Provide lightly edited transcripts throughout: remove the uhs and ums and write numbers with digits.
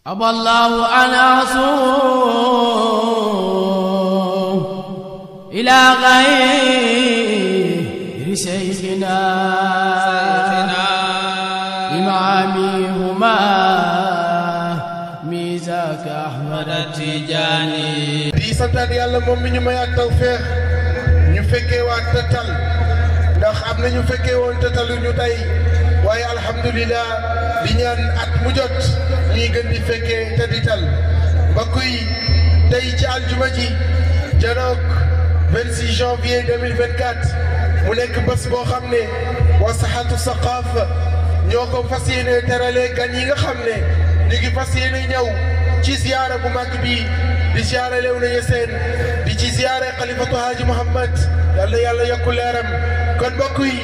أبى الله أن أصوم إلى غير شيخنا إمامي هما ميزاك أحمد التجاني di santaat yàlla moom mi ñu mayaat tawfeex ñu fekkee waat tëtal ndax am na ñu fekkee woon tëtalu ñu tey waaye alhamdulilah di ñaan at mu jot ñuy gën di fekkee te di tal mbokk yi tey ci aljuma ji janook 26 janvier 2024 mu nekk bés boo xam ne waa saxaatu saqaafa ñoo ko fas yéene terale gan yi nga xam ne ñu ngi fas yéene ñëw ci ziyaara bu mag bi di ziyaara Léona Niassène di ci ziyaara xalifatu Haaji Mouhamad yàlla yokku leeram kon mbokk yi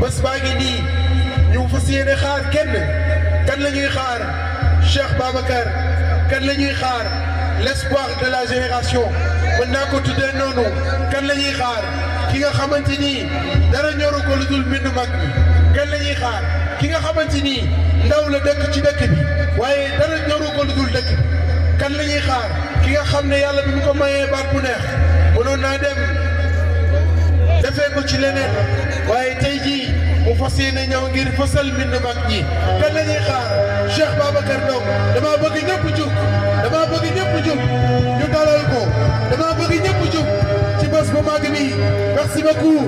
bés baa ngi nii ñu fas yéene xaar kenn kan la ñuy xaar Cheikh Babacar kan la ñuy xaar l'espoir de la génération mën naa ko tuddee noonu kan la ñuy xaar ki nga xamante ni dara ñoru ko lu dul mbindu mag bi kan la ñuy xaar ki nga xamante ni ndaw la dëkk ci dëkk bi waaye dara ñoru ko lu dul dëkk bi kan la ñuy xaar ki nga xam ne yàlla bi mu ko mayee baat bu neex mënoon naa dem defee ko ci leneen waaye tey jii mu fas yéene ñëw ngir fësal mbind mag ñi kan la ñuy xaar Cheikh Babacar Ndong dama bëgg ñëpp jug ñu dalal ko dama bëgg ñëpp jug ci bés bu mag bi merci beaucoup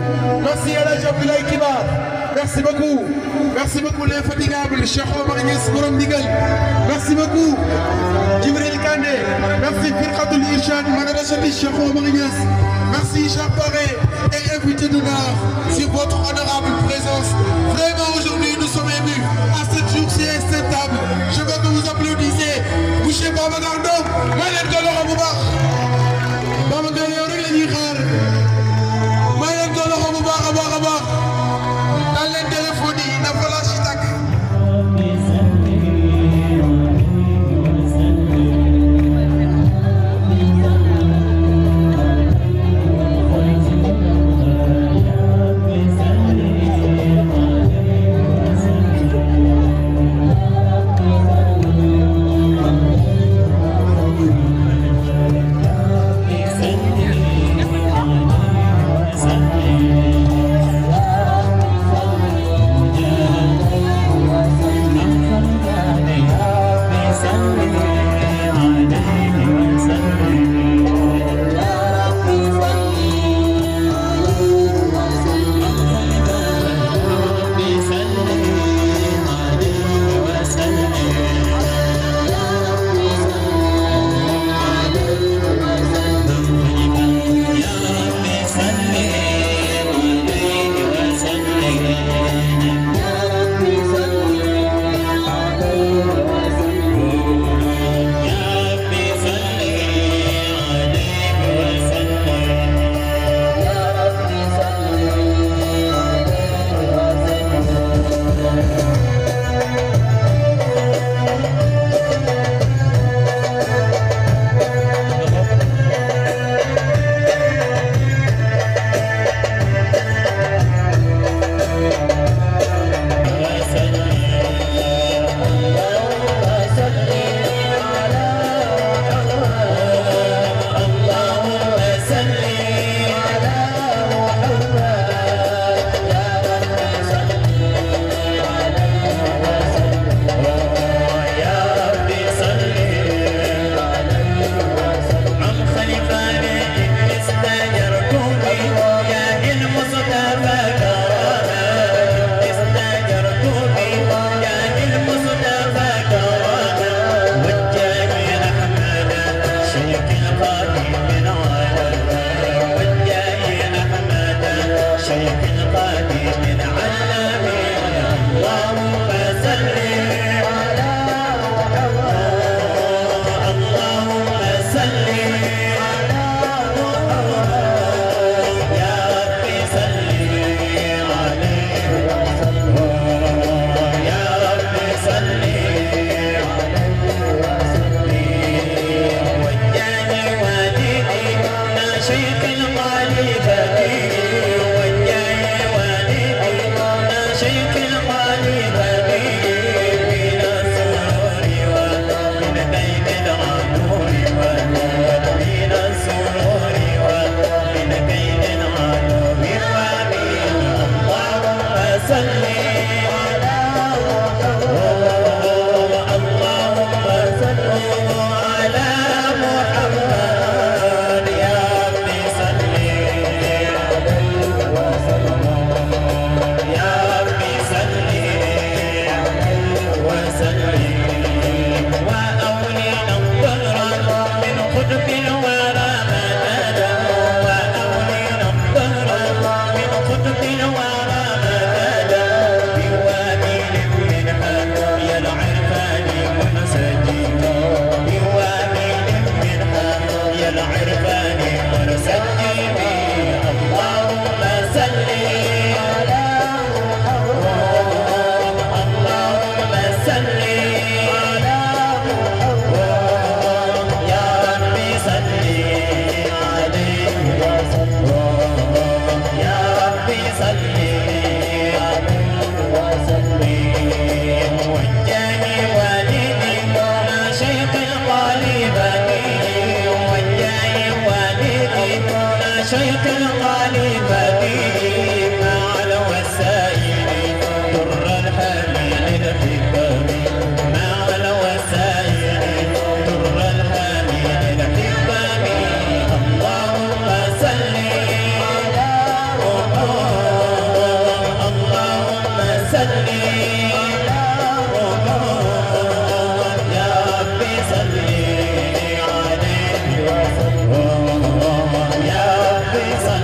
merci El Hadj Abdoulaye Kibar merci beaucoup l'infatigable Cheikh Omar Niass borom ndigal merci beaucoup Djibril Kandé merci Firqatul Irshad Madrasati Cheikh Omar Niass merci Cheikh Barré et invité d'honneur sur votre honorable présence. Vraiment aujourd'hui nous sommes émus à cette jour si acceptable. Je veux que vous applaudissiez monsieur Babacar Ndong may leen ko loxo bu baax Babacar yow rek la ñuy xaar may leen ko loxo bu baax a baax daal leen téléphone yi na flash yi tàkk شيخ الخليفة مع الوسائل در الحميد الحكم مع الوسائل در الحميد الحكم اللهم صل على محمد اللهم صل على محمد يا ربي صل عليه وسلم يا ربي صل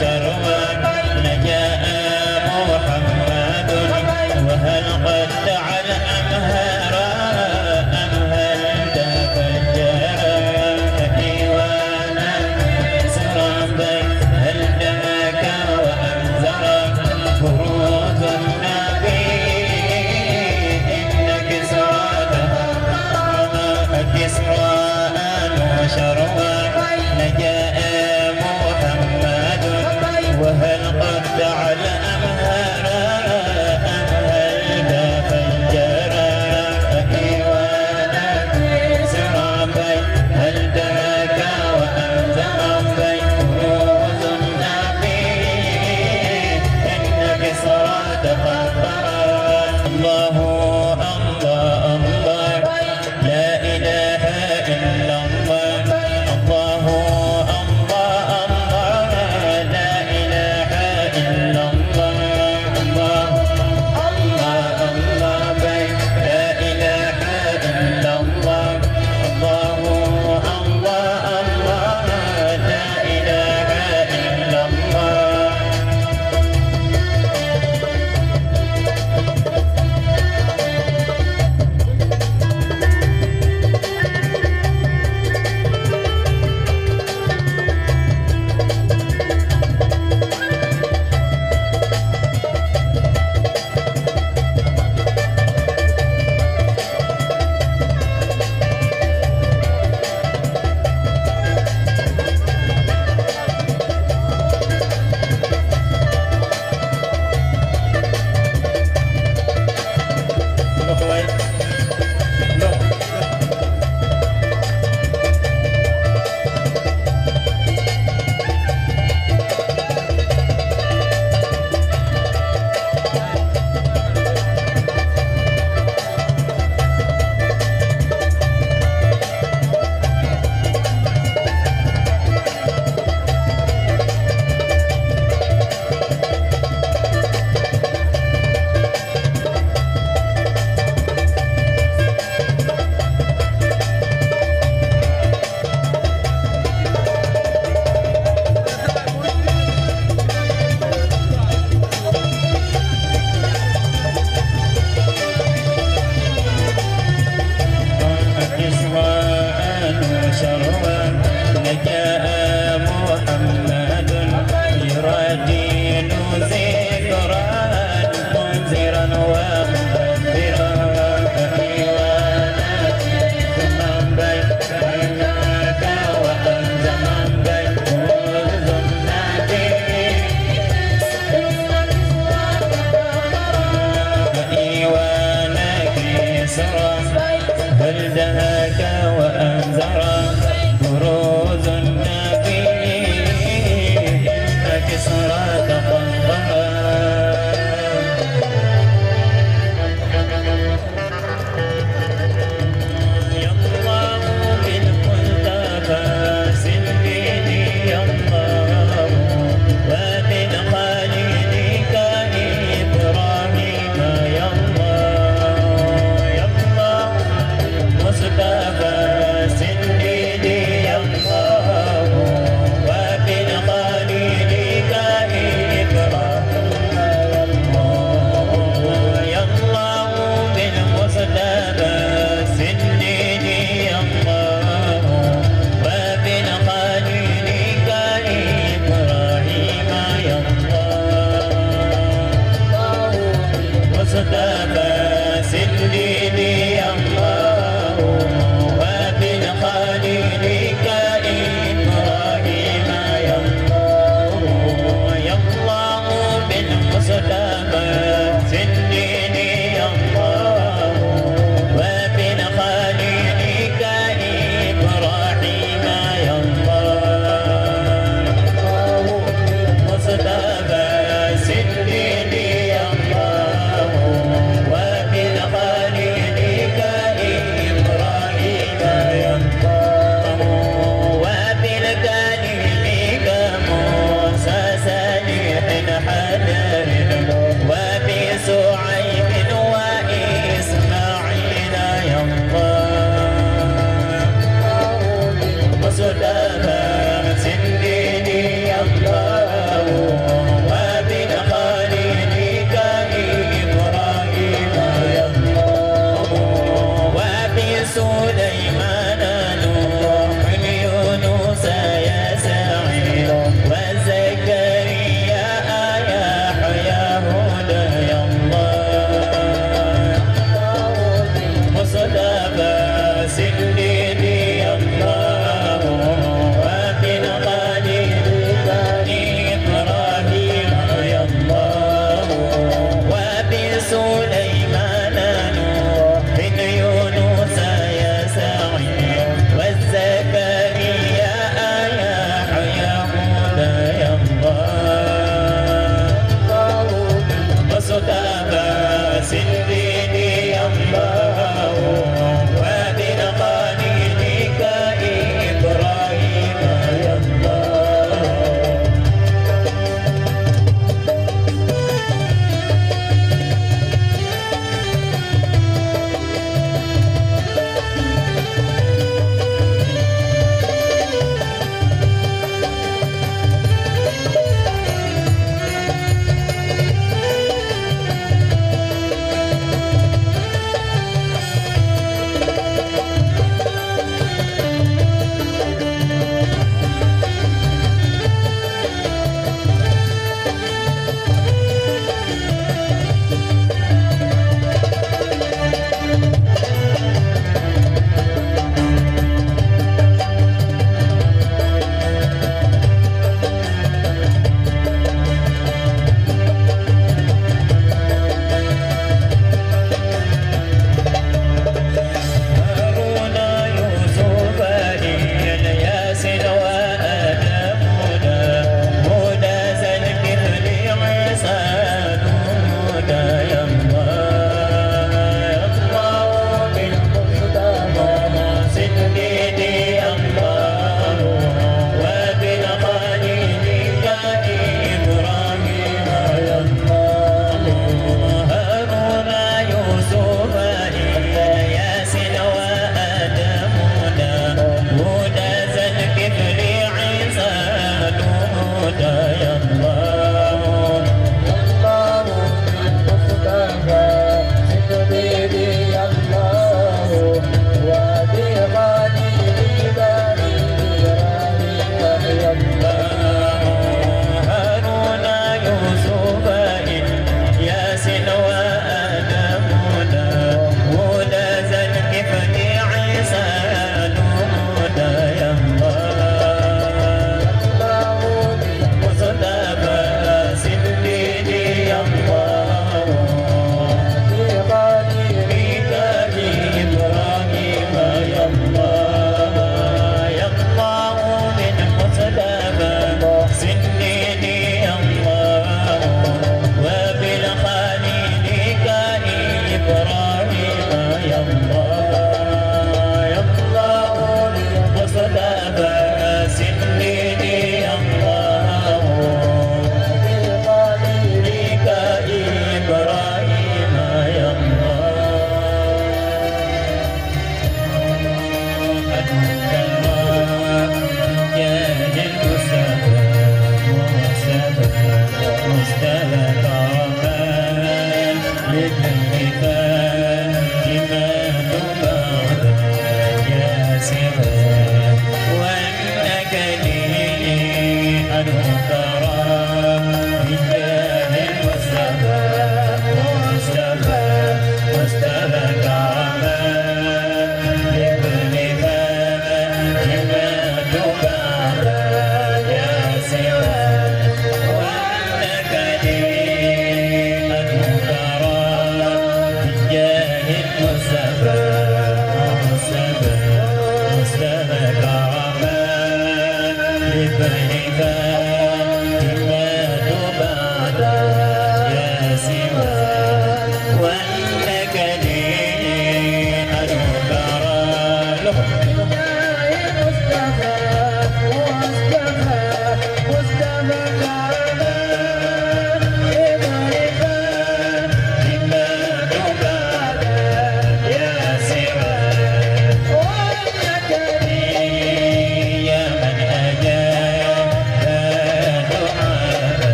وشروا نجاء محمد وهل قطع الأمهار أم هل تفجر إيوانا سرابا هل دمك وأنذر فروض النبي إنك كسرى وشروا نجاء محمد وهل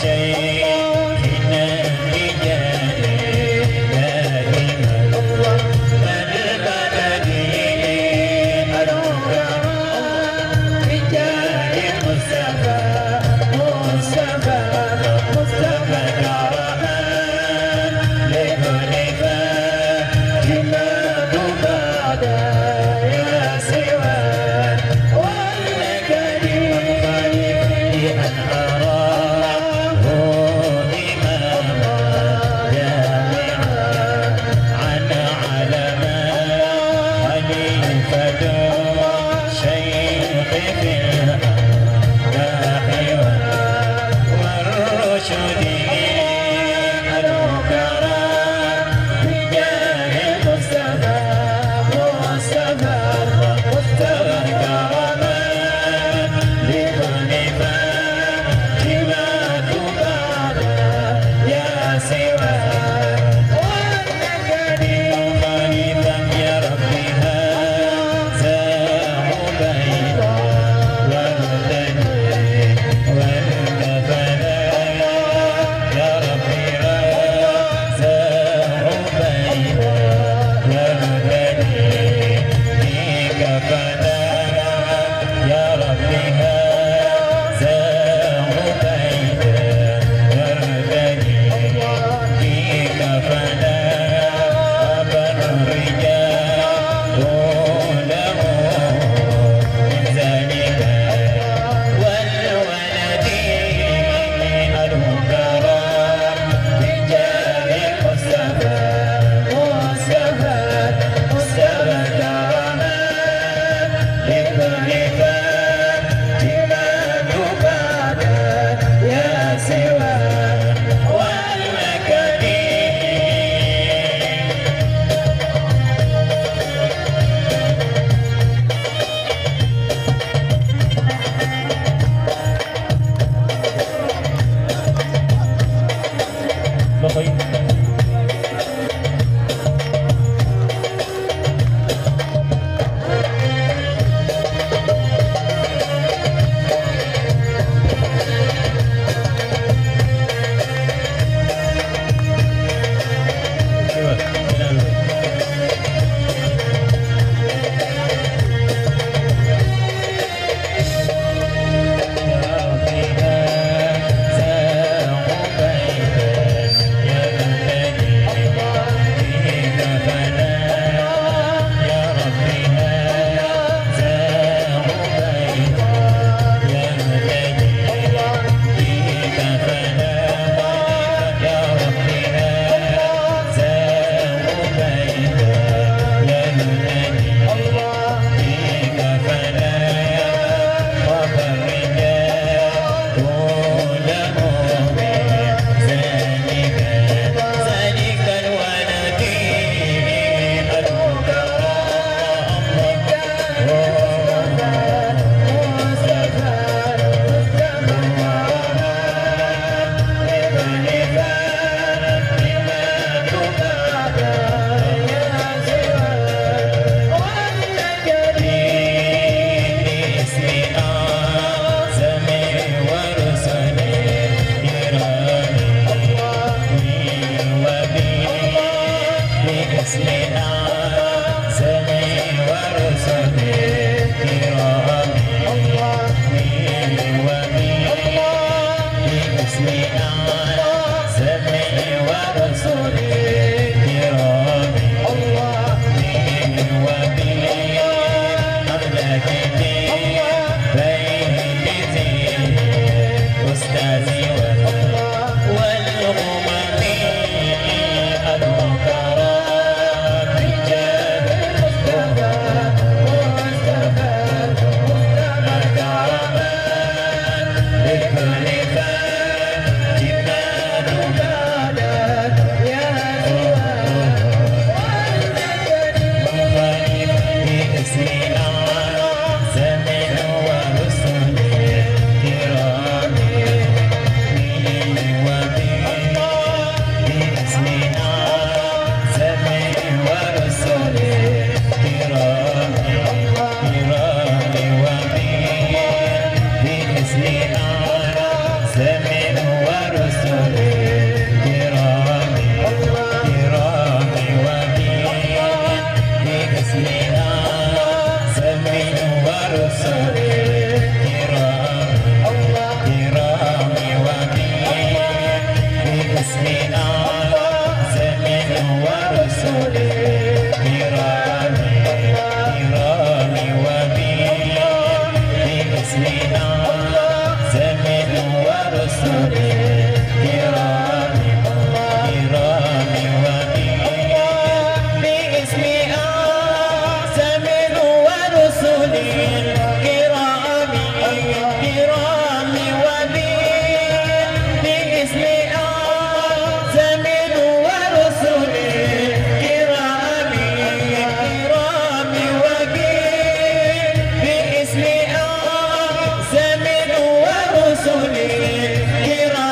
شيخنا بجاه دائما البلد الكرام بجاه مصطفى مصطفى مصطفى كرمان لكل فاتمة بعد يا سواد ولك لي أن أراه إماما جامعا عن علما خليفة شيخ في الأمداح والرشد الكرام بجاه المصطفى مصطفى مصطفى كرمان لكل فاتمة بعد يا سواد ولك لي خليفة يا ربي هذا عبيد والدني والكفلا يا ربي هذا عبيد والدني فيك فلا يا ربي هذا عبيد والدني فيك فلا أبا الرجال له من ذلك والولد الكرام بجاه مصطفى مصطفى مصطفى كرمان لكل فاتمة بعد يا سواد والمكارم والمكارم ورسل الكرام باسم أعظم ورسل الكرام باسم أعظم ورسل الكرام باسم أعظم ورسل الكرام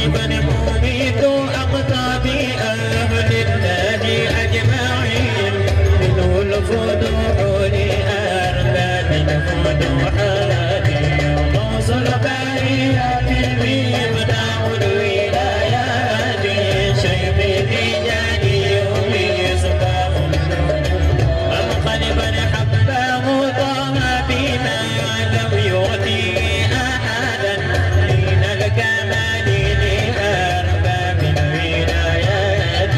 منقلبا مميت أقطاب أهل الله أجمعين منه الفتوح لأرباب الفتوحات غوث البريات مفتاح الولايات شيخ التجاني مصباح منقلبا حبه طه بما لم يؤتي أحدا من الكمال لأرباب الولايات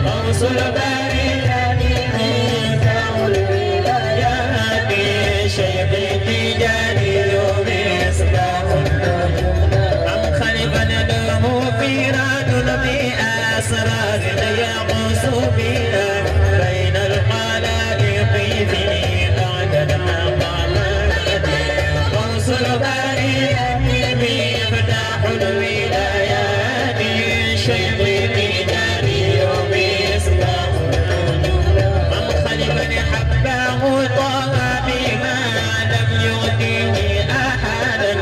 غوث البريات مفتاح الولايات شيخ التجاني مصباح منقلبا له فراد بأسرار يغوص بها بين الخلائق في أعلى المقامات غوث البريات مفتاح الولايات شيخ التجاني مصباح منقلبا حبه طه بما لم يؤتيه أحدا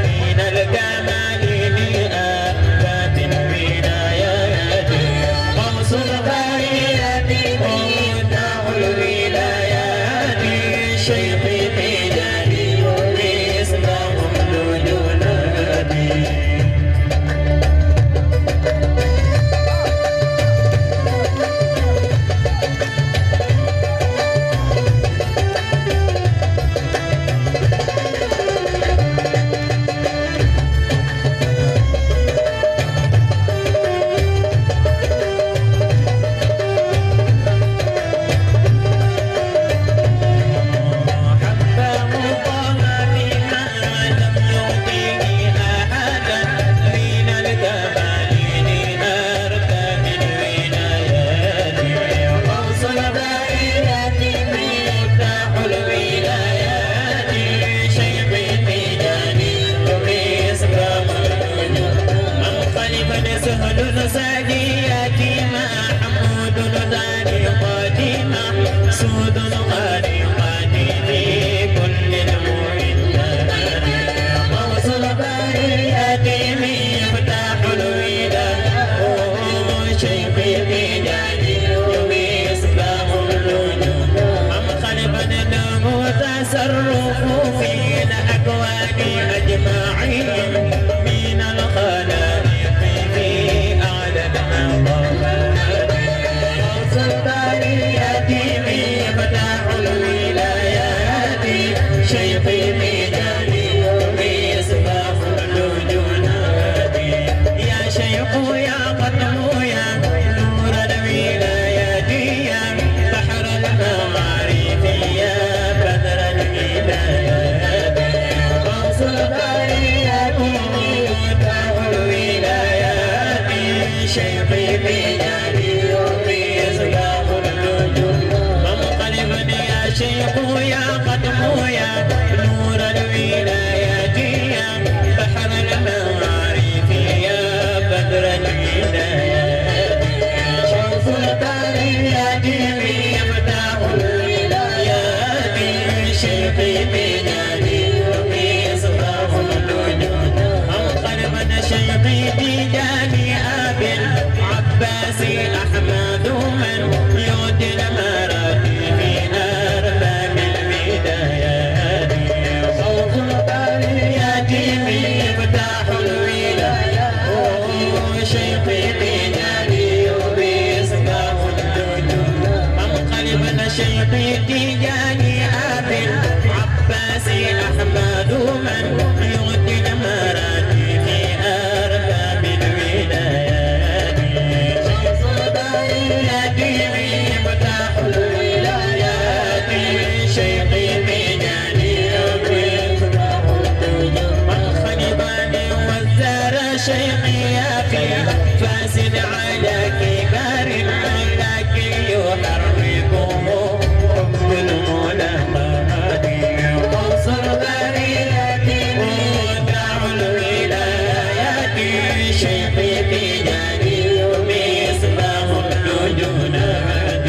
من الكمال لأرباب الولايات غوث البريات مفتاح الولايات شيخ التجاني مصباح الوجودات سهل ساقيات محمود طريقات مقصود غريقات في كل المعدات غوث البريات مفتاح الولايات شيخ التجاني مصباح الوجود منقلبا له تصرف في الأكوان أجمعين من الخلائق غوث البريات مفتاح الولايات شيخ التجاني مصباح الوجودات يا شيخ يا قدم يا نور الولايات يا بحر المعارف يا بدر الهدايات غوث البريات مفتاح الولايات شيخ التجاني مصباح الوجود منقلبا يا شيخ يا قدم يا نور الولايات يا بحر المعارف يا بدر الهدايات غوث البريات مفتاح الولايات شيخ التجاني مصباح الوجود منقلبا شيخ التجاني أبي العباس أحمد من يؤتي المراتب في أرباب البدايات غوث البريات مفتاح الولايات شيخ التجاني مصباح الوجود منقلبا شيخ التجاني أبي العباس أحمد من يؤتي المراتب في أرباب الولايات غوث البريات مفتاح الولايات شيخ التجاني مصباح الوجود منقلبا وزار شيخي في فاس على كبار لكن يحركه حب الملاقات غوث البريات مفتاح الولايات شيخ التجاني مصباح الوجودات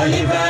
Khalifa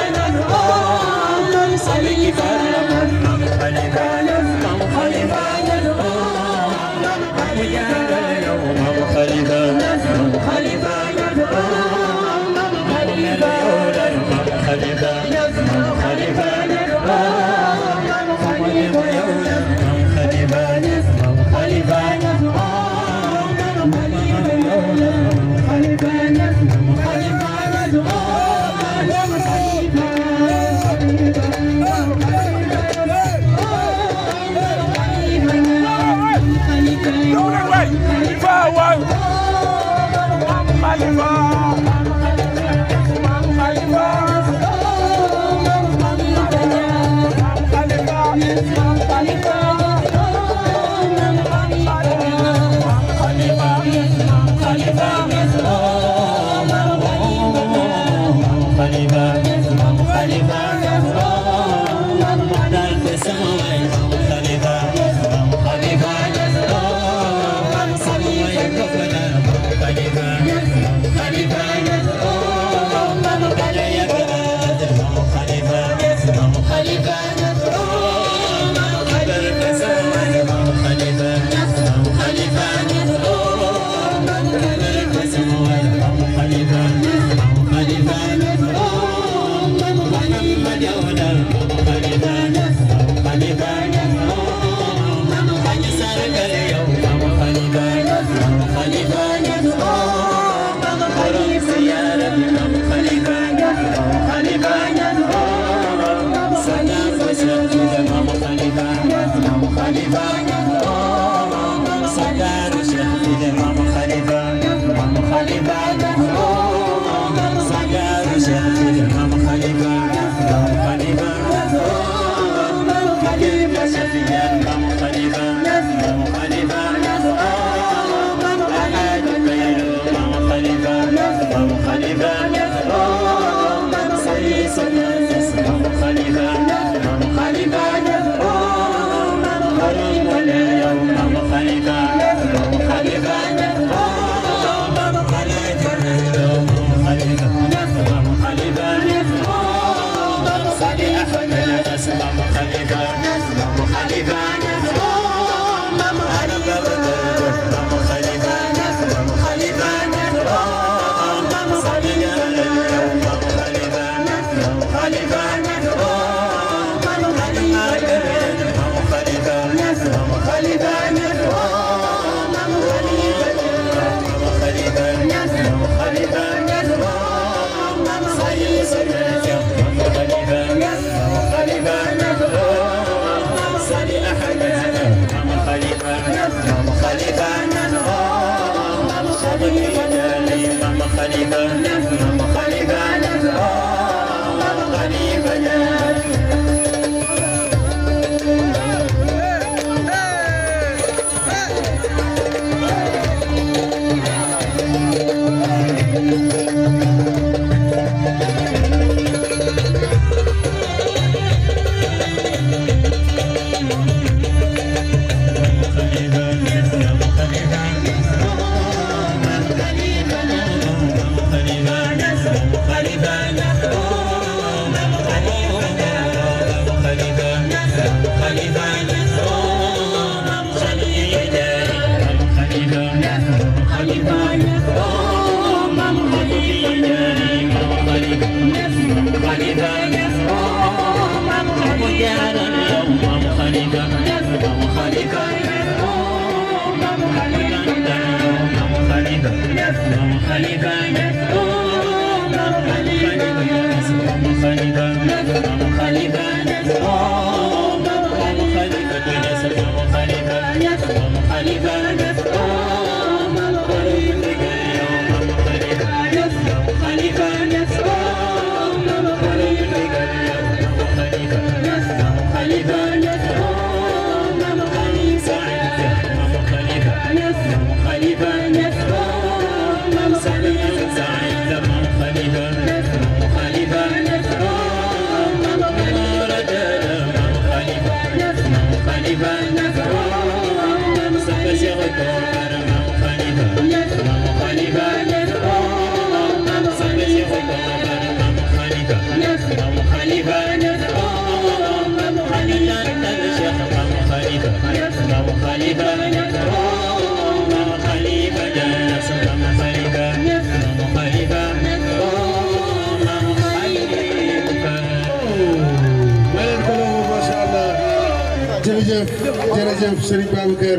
jërëjëf Serigne Babacar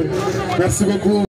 merci beaucoup.